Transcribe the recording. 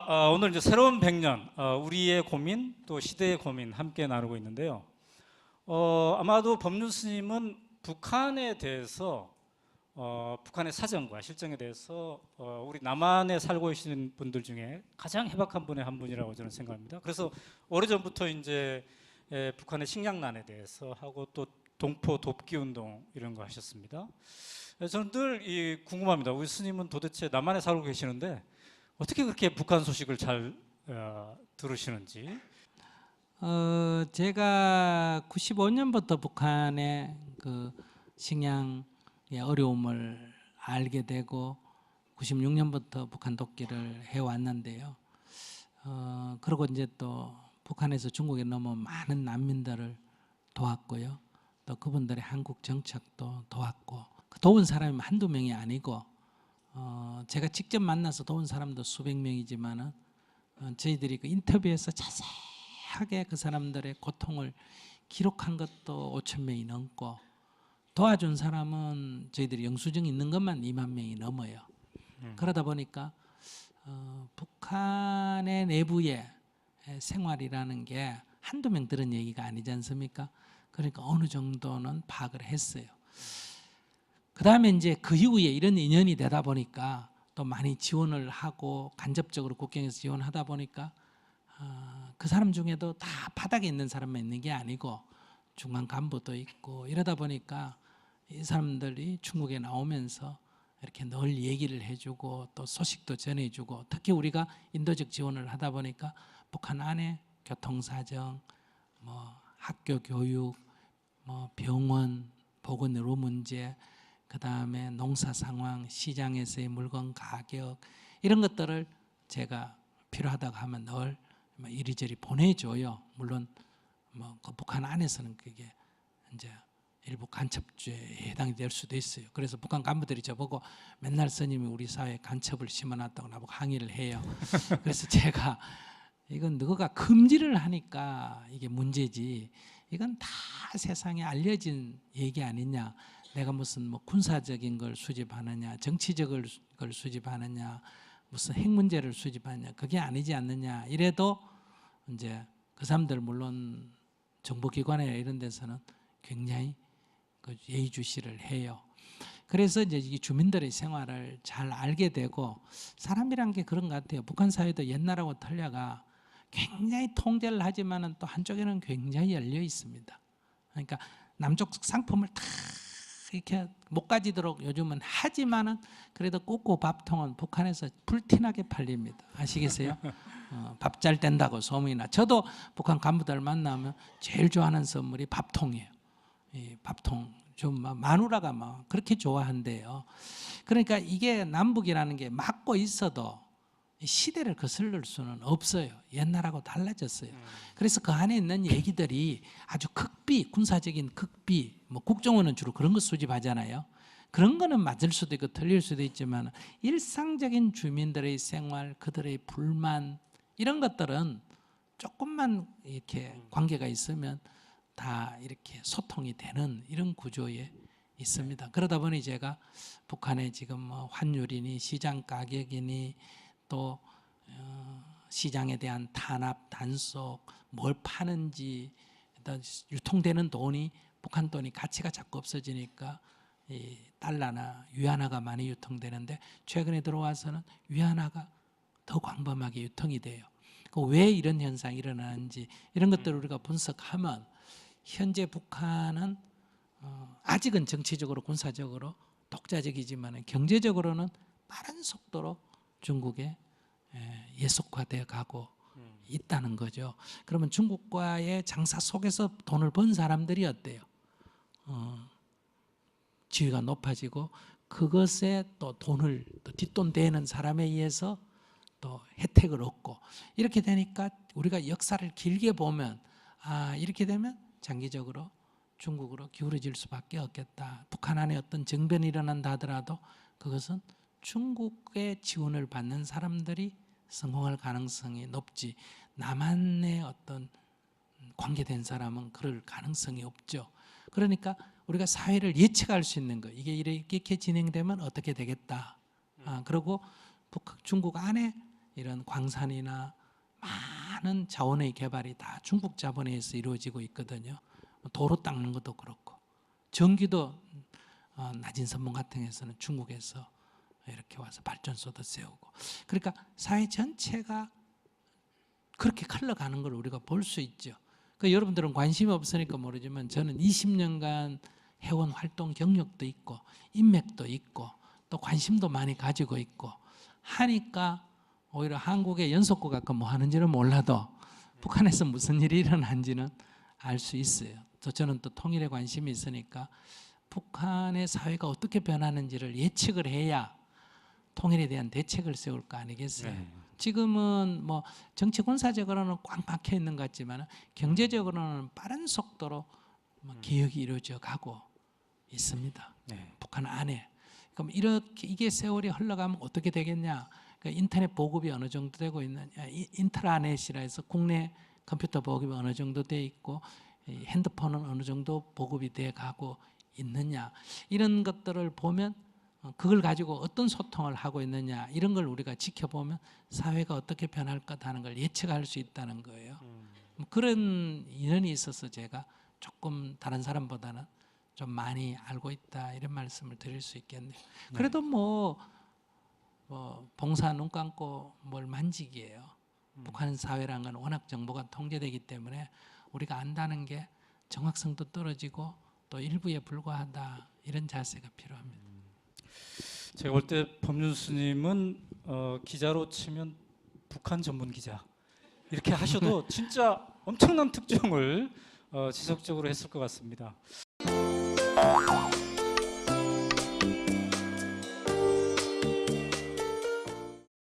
오늘 이제 새로운 100년, 우리의 고민 또 시대의 고민 함께 나누고 있는데요. 아마도 법륜 스님은 북한에 대해서 북한의 사정과 실정에 대해서 우리 남한에 살고 계시는 분들 중에 가장 해박한 분의 한 분이라고 저는 생각합니다. 그래서 오래전부터 이제 북한의 식량난에 대해서 하고 또 동포 돕기 운동 이런 거 하셨습니다. 저는 늘 궁금합니다. 우리 스님은 도대체 남한에 살고 계시는데 어떻게 그렇게 북한 소식을 잘 들으시는지? 제가 95년부터 북한의 그 식량의 어려움을 알게 되고 96년부터 북한 돕기를 해왔는데요. 그리고 이제 또 북한에서 중국에 넘어온 많은 난민들을 도왔고요. 또 그분들의 한국 정착도 도왔고, 그 도운 사람이 한두 명이 아니고 제가 직접 만나서 도운 사람도 수백 명이지만은 저희들이 그 인터뷰에서 자세하게 그 사람들의 고통을 기록한 것도 5천 명이 넘고, 도와준 사람은 저희들이 영수증 있는 것만 2만 명이 넘어요. 그러다 보니까 북한의 내부의 생활이라는 게 한두 명 들은 얘기가 아니지 않습니까? 그러니까 어느 정도는 파악을 했어요. 그 다음에 이제 그 이후에 이런 인연이 되다 보니까 또 많이 지원을 하고, 간접적으로 국경에서 지원하다 보니까 그 사람 중에도 다 바닥에 있는 사람만 있는 게 아니고 중간 간부도 있고, 이러다 보니까 이 사람들이 중국에 나오면서 이렇게 늘 얘기를 해주고 또 소식도 전해주고, 특히 우리가 인도적 지원을 하다 보니까 북한 안에 교통사정, 뭐 학교 교육, 뭐 병원, 보건의료 문제, 그 다음에 농사 상황, 시장에서의 물건 가격, 이런 것들을 제가 필요하다고 하면 늘 이리저리 보내줘요. 물론 뭐 그 북한 안에서는 그게 이제 일부 간첩죄에 해당이 될 수도 있어요. 그래서 북한 간부들이 저보고 맨날 스님이 우리 사회에 간첩을 심어놨다고 나보고 항의를 해요. 그래서 제가 이건 너가 금지를 하니까 이게 문제지, 이건 다 세상에 알려진 얘기 아니냐. 내가 무슨 뭐 군사적인 걸 수집하느냐, 정치적인 걸 수집하느냐, 무슨 핵 문제를 수집하느냐, 그게 아니지 않느냐. 이래도 이제 그 사람들, 물론 정보기관이나 이런 데서는 굉장히 그 예의주시를 해요. 그래서 이제 이 주민들의 생활을 잘 알게 되고, 사람이란 게 그런 것 같아요. 북한 사회도 옛날하고 틀려가 굉장히 통제를 하지만은 또 한쪽에는 굉장히 열려 있습니다. 그러니까 남쪽 상품을 다 이렇게 못 가지도록 요즘은 하지만은 그래도 꼬꼬 밥통은 북한에서 불티나게 팔립니다. 아시겠어요? 밥 잘 된다고 소문이나. 저도 북한 간부들 만나면 제일 좋아하는 선물이 밥통이에요. 이 밥통 좀 마누라가 막 그렇게 좋아한대요. 그러니까 이게 남북이라는 게 막고 있어도 시대를 거슬릴 수는 없어요. 옛날하고 달라졌어요. 그래서 그 안에 있는 얘기들이 아주 극비, 군사적인 극비, 뭐 국정원은 주로 그런 거 수집하잖아요. 그런 거는 맞을 수도 있고 틀릴 수도 있지만, 일상적인 주민들의 생활, 그들의 불만, 이런 것들은 조금만 이렇게 관계가 있으면 다 이렇게 소통이 되는 이런 구조에 있습니다. 그러다 보니 제가 북한에 지금 뭐 환율이니 시장 가격이니 또 시장에 대한 탄압, 단속, 뭘 파는지, 유통되는 돈이, 북한 돈이 가치가 자꾸 없어지니까 이 달러나 위안화가 많이 유통되는데, 최근에 들어와서는 위안화가 더 광범하게 유통이 돼요. 왜 이런 현상이 일어나는지, 이런 것들을 우리가 분석하면 현재 북한은 아직은 정치적으로 군사적으로 독자적이지만 경제적으로는 빠른 속도로 중국에 예속화되어 가고 있다는 거죠. 그러면 중국과의 장사 속에서 돈을 번 사람들이 어때요? 지위가 높아지고, 그것에 또 돈을 또 뒷돈 대는 사람에 의해서 또 혜택을 얻고, 이렇게 되니까 우리가 역사를 길게 보면 이렇게 되면 장기적으로 중국으로 기울어질 수밖에 없겠다. 북한 안에 어떤 정변이 일어난다 하더라도 그것은 중국의 지원을 받는 사람들이 성공할 가능성이 높지, 남한의 어떤 관계된 사람은 그럴 가능성이 없죠. 그러니까 우리가 사회를 예측할 수 있는 거, 이게 이렇게 진행되면 어떻게 되겠다. 그리고 중국 안에 이런 광산이나 많은 자원의 개발이 다 중국 자본에 의해서 이루어지고 있거든요. 도로 닦는 것도 그렇고 전기도 낮은 선봉 같은 데서는 중국에서 이렇게 와서 발전소도 세우고, 그러니까 사회 전체가 그렇게 흘러가는 걸 우리가 볼 수 있죠. 여러분들은 관심이 없으니까 모르지만 저는 20년간 해온 활동 경력도 있고 인맥도 있고 또 관심도 많이 가지고 있고 하니까 오히려 한국의 연속국 아까 뭐 하는지는 몰라도 북한에서 무슨 일이 일어난지는 알 수 있어요. 또 저는 또 통일에 관심이 있으니까 북한의 사회가 어떻게 변하는지를 예측을 해야 통일에 대한 대책을 세울 거 아니겠어요. 네. 지금은 뭐 정치 군사적으로는 꽉 막혀 있는 것 같지만 경제적으로는 빠른 속도로 개혁이 이루어져 가고 있습니다. 네. 북한 안에. 그럼 이렇게 이게 세월이 흘러가면 어떻게 되겠냐? 그러니까 인터넷 보급이 어느 정도 되고 있느냐? 인트라넷이라 해서 국내 컴퓨터 보급이 어느 정도 돼 있고 핸드폰은 어느 정도 보급이 돼 가고 있느냐? 이런 것들을 보면 그걸 가지고 어떤 소통을 하고 있느냐 이런 걸 우리가 지켜보면 사회가 어떻게 변할 것 하는 걸 예측할 수 있다는 거예요. 그런 인연이 있어서 제가 조금 다른 사람보다는 좀 많이 알고 있다 이런 말씀을 드릴 수 있겠네요. 그래도 뭐 봉사 눈 감고 뭘 만지기예요. 북한 사회라는 건 워낙 정보가 통제되기 때문에 우리가 안다는 게 정확성도 떨어지고 또 일부에 불과하다 이런 자세가 필요합니다. 제가 볼 때 법륜스님은 기자로 치면 북한 전문 기자 이렇게 하셔도 진짜 엄청난 특종을 지속적으로 했을 것 같습니다.